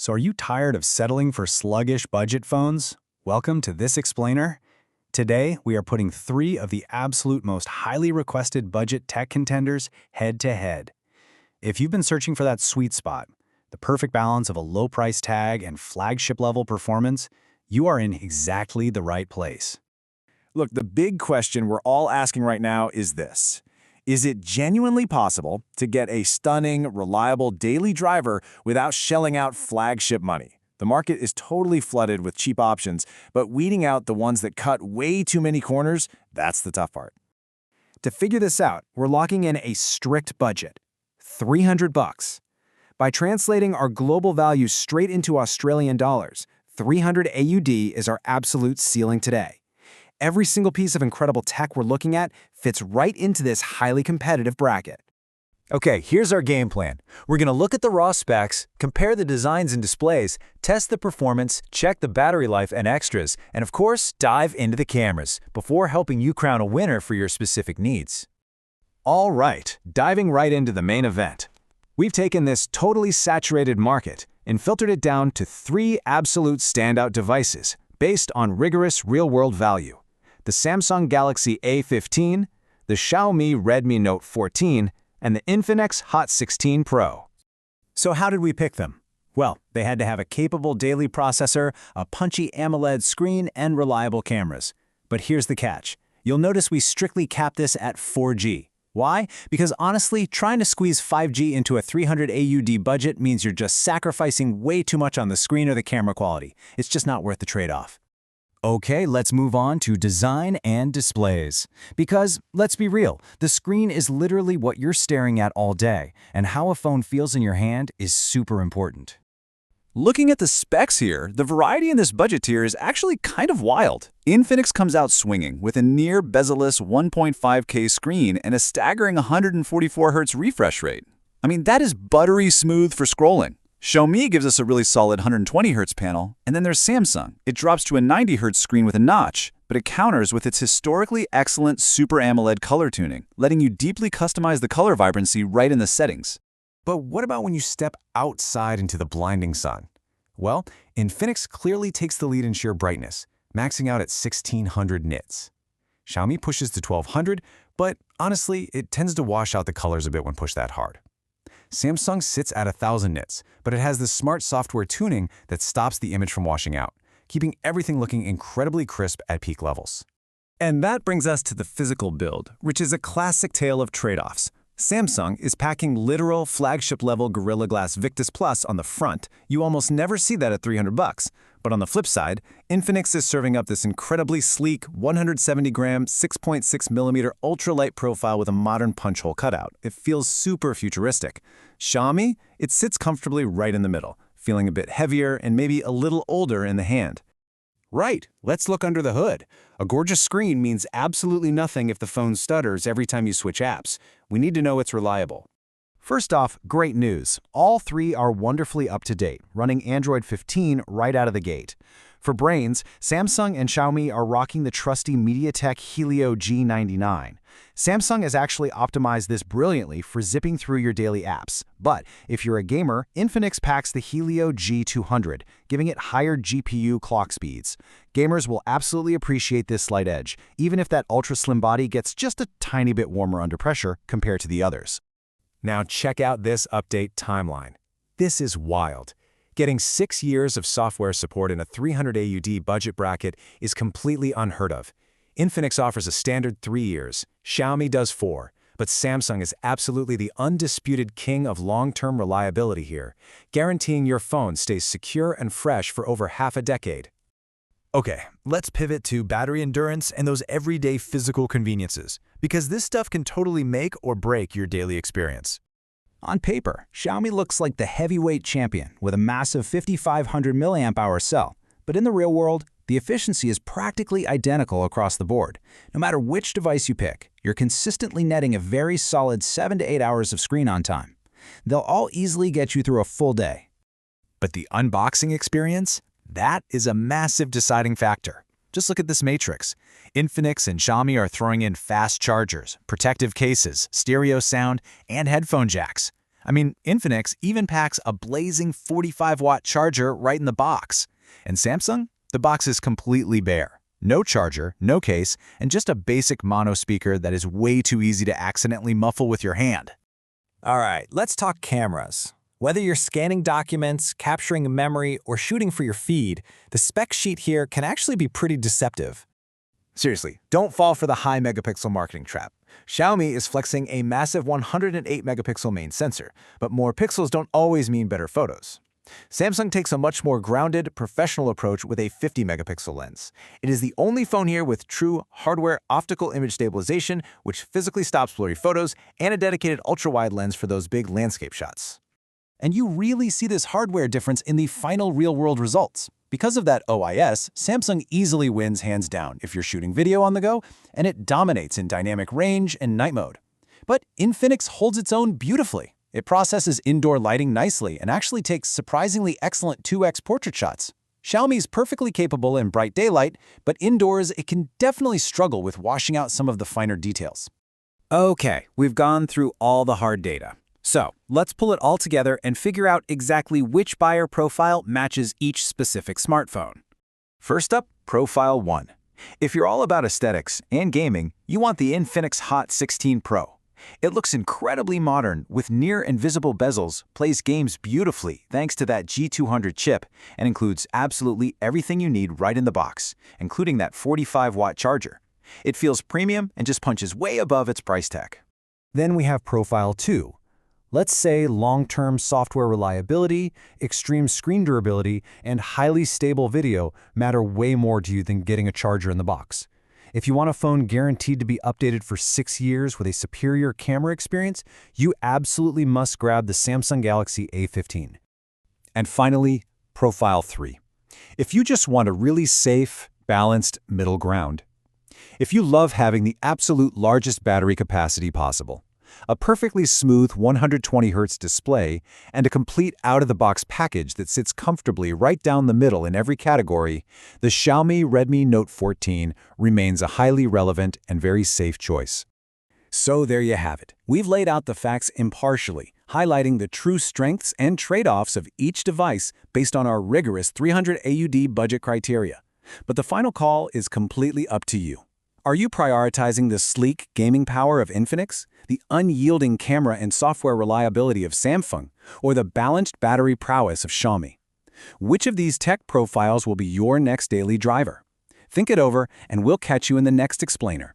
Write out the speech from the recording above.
So are you tired of settling for sluggish budget phones? Welcome to This Explainer. Today, we are putting three of the absolute most highly requested budget tech contenders head to head. If you've been searching for that sweet spot, the perfect balance of a low price tag and flagship level performance, you are in exactly the right place. Look, the big question we're all asking right now is this. Is it genuinely possible to get a stunning, reliable daily driver without shelling out flagship money? The market is totally flooded with cheap options, but weeding out the ones that cut way too many corners, that's the tough part. To figure this out, we're locking in a strict budget, $300. By translating our global value straight into Australian dollars, 300 AUD is our absolute ceiling today. Every single piece of incredible tech we're looking at fits right into this highly competitive bracket. Okay, here's our game plan. We're going to look at the raw specs, compare the designs and displays, test the performance, check the battery life and extras, and of course, dive into the cameras before helping you crown a winner for your specific needs. All right, diving right into the main event. We've taken this totally saturated market and filtered it down to three absolute standout devices based on rigorous real-world value: the Samsung Galaxy A15, the Xiaomi Redmi Note 14, and the Infinix Hot 16 Pro. So how did we pick them? Well, they had to have a capable daily processor, a punchy AMOLED screen, and reliable cameras. But here's the catch. You'll notice we strictly cap this at 4G. Why? Because honestly, trying to squeeze 5G into a 300 AUD budget means you're just sacrificing way too much on the screen or the camera quality. It's just not worth the trade-off. Okay, let's move on to design and displays. Because, let's be real, the screen is literally what you're staring at all day, and how a phone feels in your hand is super important. Looking at the specs here, the variety in this budget tier is actually kind of wild. Infinix comes out swinging with a near bezel-less 1.5K screen and a staggering 144Hz refresh rate. I mean, that is buttery smooth for scrolling. Xiaomi gives us a really solid 120Hz panel, and then there's Samsung. It drops to a 90Hz screen with a notch, but it counters with its historically excellent Super AMOLED color tuning, letting you deeply customize the color vibrancy right in the settings. But what about when you step outside into the blinding sun? Well, Infinix clearly takes the lead in sheer brightness, maxing out at 1600 nits. Xiaomi pushes to 1200, but honestly, it tends to wash out the colors a bit when pushed that hard. Samsung sits at 1000 nits, but it has the smart software tuning that stops the image from washing out, keeping everything looking incredibly crisp at peak levels. And that brings us to the physical build, which is a classic tale of trade-offs. Samsung is packing literal flagship-level Gorilla Glass Victus Plus on the front. You almost never see that at $300. But on the flip side, Infinix is serving up this incredibly sleek 170-gram, 6.6mm ultralight profile with a modern punch-hole cutout. It feels super futuristic. Xiaomi, it sits comfortably right in the middle, feeling a bit heavier and maybe a little older in the hand. Right, let's look under the hood. A gorgeous screen means absolutely nothing if the phone stutters every time you switch apps. We need to know it's reliable. First off, great news. All three are wonderfully up to date, running Android 15 right out of the gate. For brains, Samsung and Xiaomi are rocking the trusty MediaTek Helio G99. Samsung has actually optimized this brilliantly for zipping through your daily apps. But if you're a gamer, Infinix packs the Helio G200, giving it higher GPU clock speeds. Gamers will absolutely appreciate this slight edge, even if that ultra-slim body gets just a tiny bit warmer under pressure compared to the others. Now check out this update timeline. This is wild. Getting 6 years of software support in a 300 AUD budget bracket is completely unheard of. Infinix offers a standard 3 years, Xiaomi does 4, but Samsung is absolutely the undisputed king of long-term reliability here, guaranteeing your phone stays secure and fresh for over half a decade. Okay, let's pivot to battery endurance and those everyday physical conveniences, because this stuff can totally make or break your daily experience. On paper, Xiaomi looks like the heavyweight champion with a massive 5500 mAh cell, but in the real world, the efficiency is practically identical across the board. No matter which device you pick, you're consistently netting a very solid 7 to 8 hours of screen on time. They'll all easily get you through a full day. But the unboxing experience? That is a massive deciding factor. Just look at this matrix. Infinix and Xiaomi are throwing in fast chargers, protective cases, stereo sound, and headphone jacks. I mean, Infinix even packs a blazing 45-watt charger right in the box. And Samsung? The box is completely bare. No charger, no case, and just a basic mono speaker that is way too easy to accidentally muffle with your hand. All right, let's talk cameras. Whether you're scanning documents, capturing memory, or shooting for your feed, the spec sheet here can actually be pretty deceptive. Seriously, don't fall for the high megapixel marketing trap. Xiaomi is flexing a massive 108 megapixel main sensor, but more pixels don't always mean better photos. Samsung takes a much more grounded, professional approach with a 50 megapixel lens. It is the only phone here with true hardware optical image stabilization, which physically stops blurry photos, and a dedicated ultra-wide lens for those big landscape shots. And you really see this hardware difference in the final real-world results. Because of that OIS, Samsung easily wins hands down if you're shooting video on the go, and it dominates in dynamic range and night mode. But Infinix holds its own beautifully. It processes indoor lighting nicely and actually takes surprisingly excellent 2x portrait shots. Xiaomi's perfectly capable in bright daylight, but indoors it can definitely struggle with washing out some of the finer details. Okay, we've gone through all the hard data. So, let's pull it all together and figure out exactly which buyer profile matches each specific smartphone. First up, Profile 1. If you're all about aesthetics and gaming, you want the Infinix Hot 16 Pro. It looks incredibly modern with near invisible bezels, plays games beautifully thanks to that G200 chip, and includes absolutely everything you need right in the box, including that 45-watt charger. It feels premium and just punches way above its price tag. Then we have Profile 2. Let's say long-term software reliability, extreme screen durability, and highly stable video matter way more to you than getting a charger in the box. If you want a phone guaranteed to be updated for 6 years with a superior camera experience, you absolutely must grab the Samsung Galaxy A15. And finally, Profile 3. If you just want a really safe, balanced middle ground. If you love having the absolute largest battery capacity possible, a perfectly smooth 120Hz display, and a complete out-of-the-box package that sits comfortably right down the middle in every category, the Xiaomi Redmi Note 14 remains a highly relevant and very safe choice. So there you have it. We've laid out the facts impartially, highlighting the true strengths and trade-offs of each device based on our rigorous 300 AUD budget criteria. But the final call is completely up to you. Are you prioritizing the sleek gaming power of Infinix, the unyielding camera and software reliability of Samsung, or the balanced battery prowess of Xiaomi? Which of these tech profiles will be your next daily driver? Think it over, and we'll catch you in the next explainer.